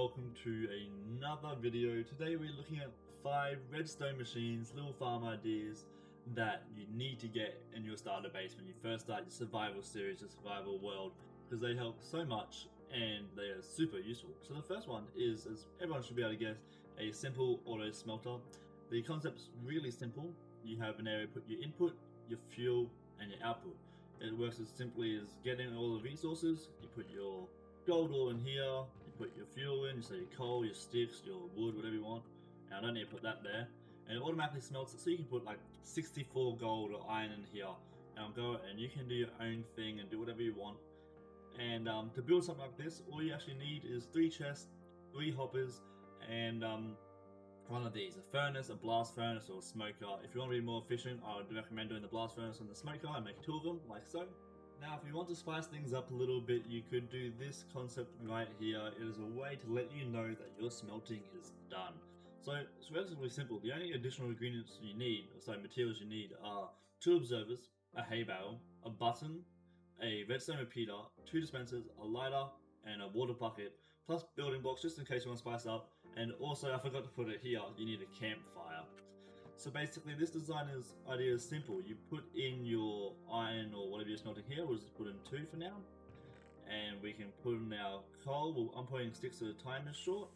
welcome to another video. Today we're looking at 5 redstone machines, little farm ideas that you need to get in your starter base when you first start your survival series, your survival world, because they help so much and they are super useful. So the first one is, as everyone should be able to guess, a simple auto smelter. The concept's really simple. You have an area to put your input, your fuel and your output. It works as simply as getting all the resources. You put your gold ore in here, you put your fuel in, so your coal, your sticks, your wood, whatever you want. And I don't need to put that there. And it automatically smelts it, so you can put like 64 gold or iron in here and go and you can do your own thing and do whatever you want. And to build something like this, all you actually need is 3 chests, 3 hoppers, and one of these, a furnace, a blast furnace, or a smoker. If you want to be more efficient, I would recommend doing the blast furnace and the smoker and make 2 of them, like so. Now, if you want to spice things up a little bit, you could do this concept right here. It is a way to let you know that your smelting is done. So it's relatively simple. The only additional ingredients you need, or sorry, materials you need, are 2 observers, a hay bale, a button, a redstone repeater, 2 dispensers, a lighter, and a water bucket, plus building blocks just in case you want to spice up. And also, I forgot to put it here, you need a campfire. So basically, this idea is simple. You put in your iron or whatever you're smelting here. We'll just put in 2 for now, and we can put in our coal. Well, I'm putting sticks so the time is short.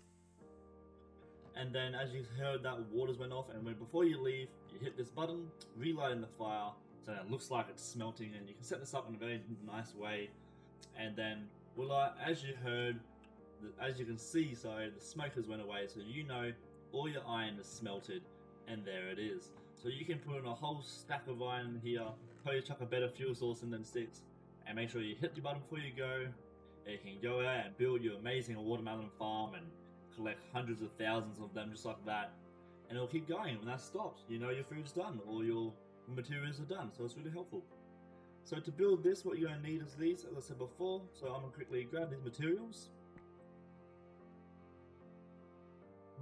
And then, as you heard, that waters went off, and before you leave, you hit this button, relighting the fire, so it looks like it's smelting. And you can set this up in a very nice way. And then, well, as you heard, as you can see, the smokers went away, so you know all your iron is smelted. And there it is. So you can put in a whole stack of iron here, probably chuck a better fuel source in than sticks, and make sure you hit the button before you go. And you can go out and build your amazing watermelon farm and collect hundreds of thousands of them just like that. And it'll keep going. When that stops, you know your food's done, all your materials are done, so it's really helpful. So to build this, what you're going to need is these, as I said before. So I'm going to quickly grab these materials.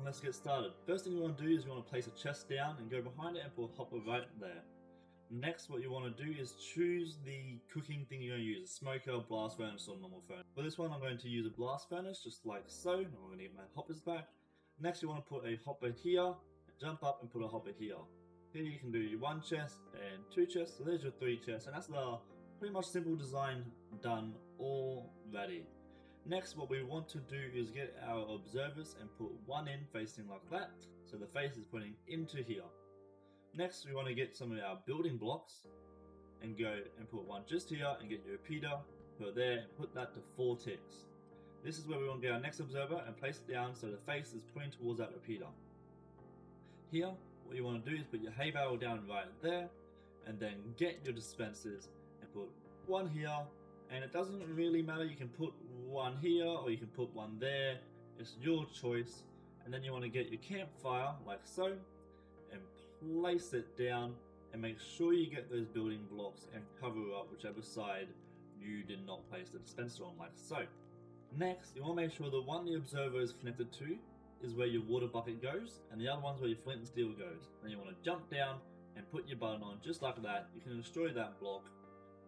Let's get started. First thing you want to do is you want to place a chest down and go behind it and put a hopper right there. Next, what you want to do is choose the cooking thing you're going to use, a smoker, blast furnace, or normal furnace. For this one, I'm going to use a blast furnace, just like so. I'm going to get my hoppers back. Next, you want to put a hopper here, jump up and put a hopper here. Here you can do your 1 chest and 2 chests, so there's your 3 chests, and that's the pretty much simple design done already. Next, what we want to do is get our observers and put 1 in facing like that, so the face is pointing into here. Next, we want to get some of our building blocks and go and put 1 just here and get your repeater, put it there and put that to 4 ticks. This is where we want to get our next observer and place it down so the face is pointing towards that repeater. Here, what you want to do is put your hay bale down right there, and then get your dispensers and put 1 here. And it doesn't really matter, you can put 1 here or you can put 1 there, it's your choice. And then you want to get your campfire like so and place it down and make sure you get those building blocks and cover up whichever side you did not place the dispenser on, like so. Next, you want to make sure the one the observer is connected to is where your water bucket goes, and the other one's where your flint and steel goes. Then you want to jump down and put your button on just like that. You can destroy that block.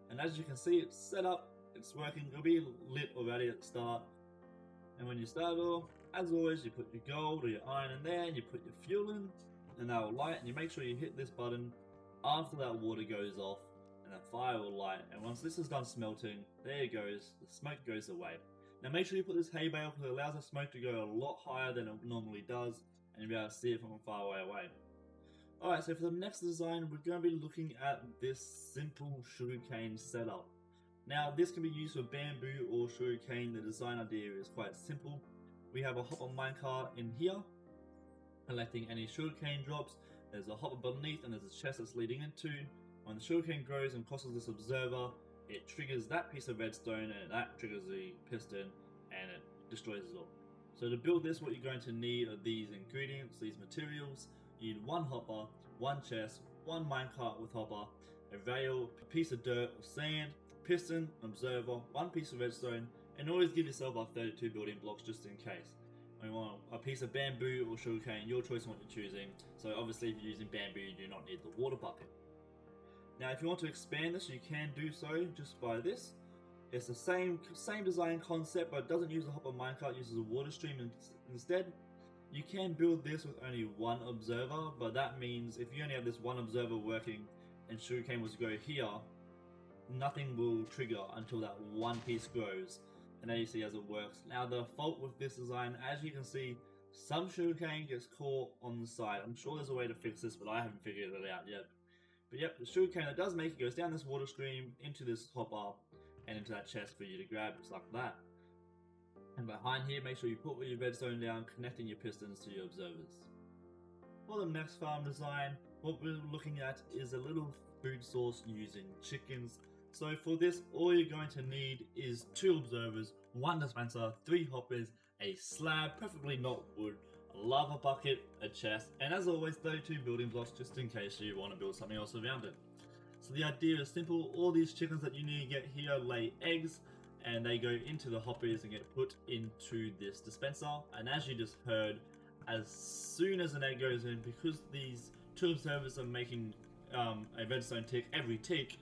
And as you can see, it's set up, it's working, it'll be lit already at the start. And when you start off, as always, you put your gold or your iron in there, and you put your fuel in, and that will light, and you make sure you hit this button after that water goes off, and that fire will light. And once this is done smelting, there it goes, the smoke goes away. Now make sure you put this hay bale because it allows the smoke to go a lot higher than it normally does, and you'll be able to see it from a far away. Alright, so for the next design, we're going to be looking at this simple sugarcane setup. Now, this can be used for bamboo or sugarcane. The design idea is quite simple. We have a hopper minecart in here, collecting any sugarcane drops. There's a hopper beneath, and there's a chest that's leading into. When the sugarcane grows and crosses this observer, it triggers that piece of redstone, and that triggers the piston, and it destroys it all. So to build this, what you're going to need are these ingredients, these materials. You need 1 hopper, 1 chest, 1 minecart with hopper, a rail, a piece of dirt or sand, piston, observer, 1 piece of redstone, and always give yourself like 32 building blocks just in case. When you want a piece of bamboo or sugarcane, your choice on what you're choosing. So obviously if you're using bamboo, you do not need the water bucket. Now if you want to expand this, you can do so just by this. It's the same design concept, but it doesn't use a hopper minecart, it uses a water stream instead. You can build this with only one observer, but that means if you only have this one observer working and sugarcane was to go here, nothing will trigger until that one piece grows. And there you see as it works. Now the fault with this design, as you can see, some sugarcane gets caught on the side. I'm sure there's a way to fix this, but I haven't figured it out yet. But yep, the sugarcane that does make it goes down this water stream into this hopper and into that chest for you to grab, just like that. And behind here, make sure you put your redstone down, connecting your pistons to your observers. For the next farm design, what we're looking at is a little food source using chickens. So for this, all you're going to need is 2 observers, 1 dispenser, 3 hoppers, a slab, preferably not wood, a lava bucket, a chest, and as always 32 building blocks just in case you want to build something else around it. So the idea is simple. All these chickens that you need to get here lay eggs, and they go into the hoppers and get put into this dispenser. And as you just heard, as soon as an egg goes in, because these 2 observers are making a redstone tick every tick,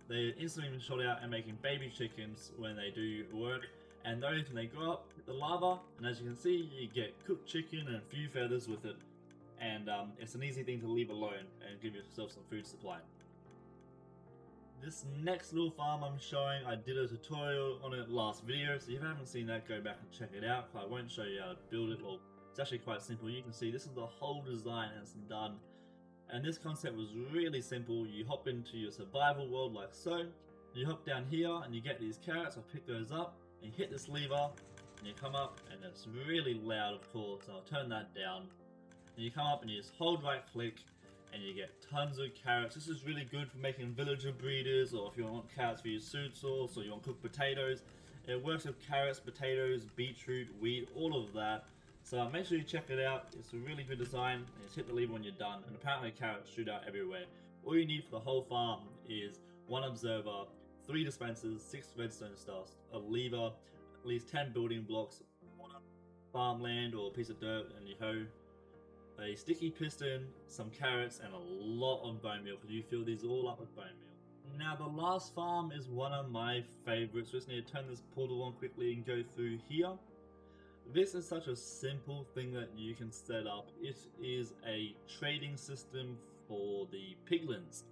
they're instantly shot out and making baby chickens when they do work. And those, when they grow up, hit the lava, and as you can see, you get cooked chicken and a few feathers with it. And it's an easy thing to leave alone and give yourself some food supply. This next little farm I'm showing, I did a tutorial on it last video, so if you haven't seen that, go back and check it out. I won't show you how to build it. Well, it's actually quite simple. You can see this is the whole design as done. And this concept was really simple. You hop into your survival world like so. You hop down here and you get these carrots. I pick those up and you hit this lever and you come up, and it's really loud of course. I'll turn that down. And you come up and you just hold right click and you get tons of carrots. This is really good for making villager breeders, or if you want carrots for your soup sauce, or you want cooked potatoes. It works with carrots, potatoes, beetroot, wheat, all of that. So make sure you check it out. It's a really good design. And just hit the lever when you're done, and apparently carrots shoot out everywhere. All you need for the whole farm is 1 observer, 3 dispensers, 6 redstone stars, a lever, at least 10 building blocks, farmland or a piece of dirt, and you hoe, a sticky piston, some carrots, and a lot of bone meal, because you fill these all up with bone meal. Now the last farm is one of my favorites. We just need to turn this portal on quickly and go through here. This is such a simple thing that you can set up. It is a trading system for the piglins.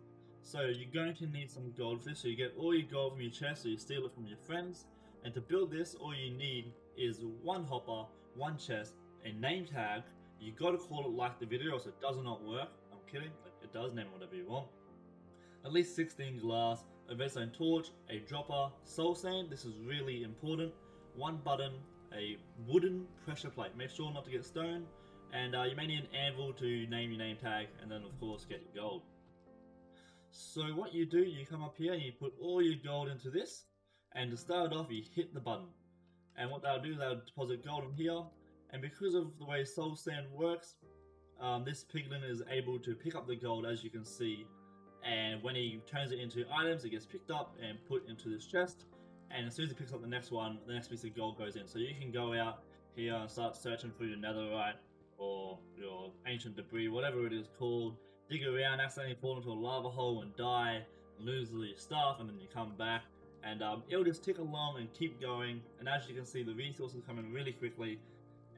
So you're going to need some gold for this, so you get all your gold from your chest, so you steal it from your friends. And to build this, all you need is 1 hopper, 1 chest, a name tag. You gotta call it like the video, else it does not work. I'm kidding, it does, name whatever you want. At least 16 glass, a redstone torch, a dropper, soul sand, this is really important, 1 button, a wooden pressure plate, make sure not to get stone, and you may need an anvil to name your name tag, and then of course get your gold. So what you do, you come up here and you put all your gold into this, and to start it off you hit the button. And what that'll do, that'll deposit gold in here. And because of the way soul sand works, this piglin is able to pick up the gold, as you can see, and when he turns it into items, it gets picked up and put into this chest, and as soon as he picks up the next one, the next piece of gold goes in. So you can go out here and start searching for your netherite or your ancient debris, whatever it is called, dig around, accidentally fall into a lava hole and die, lose all your stuff, and then you come back, and it'll just tick along and keep going. And as you can see, the resources come in really quickly.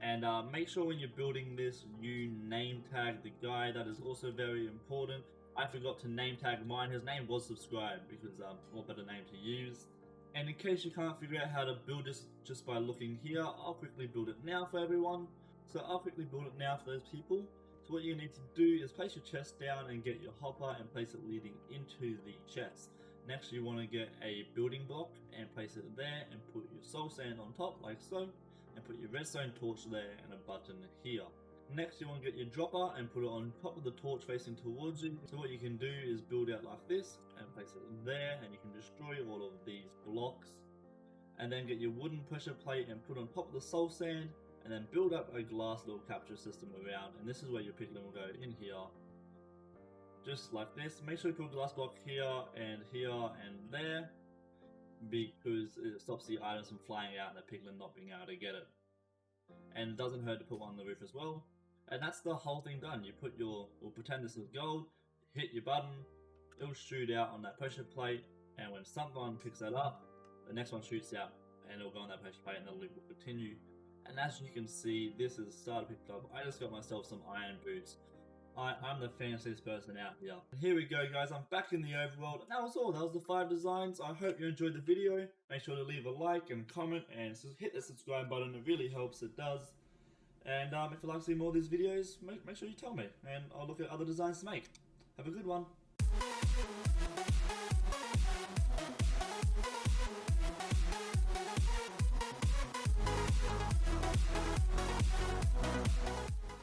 And make sure when you're building this, you name tag the guy. That is also very important. I forgot to name tag mine. His name was subscribed, because what better name to use. And in case you can't figure out how to build this just by looking here, I'll quickly build it now for everyone. So I'll quickly build it now for those people. So what you need to do is place your chest down and get your hopper and place it leading into the chest. Next you want to get a building block and place it there and put your soul sand on top like so. And put your redstone torch there and a button here. Next you want to get your dropper and put it on top of the torch facing towards you. So what you can do is build out like this and place it there, and you can destroy all of these blocks. And then get your wooden pressure plate and put on top of the soul sand, and then build up a glass little capture system around, and this is where your piglin will go in here. Just like this. Make sure you put a glass block here and there, because it stops the items from flying out and the piglin not being able to get it. And it doesn't hurt to put one on the roof as well. And that's the whole thing done. You put your, we'll pretend this is gold, hit your button, it'll shoot out on that pressure plate, and when someone picks that up, the next one shoots out and it'll go on that pressure plate and the loop will continue. And as you can see, this is started picked up. I just got myself some iron boots. I'm the fanciest person out here. Here we go, guys. I'm back in the overworld. And that was all. That was the 5 designs. I hope you enjoyed the video. Make sure to leave a like and comment and hit the subscribe button. It really helps. It does. And if you'd like to see more of these videos, make sure you tell me. And I'll look at other designs to make. Have a good one.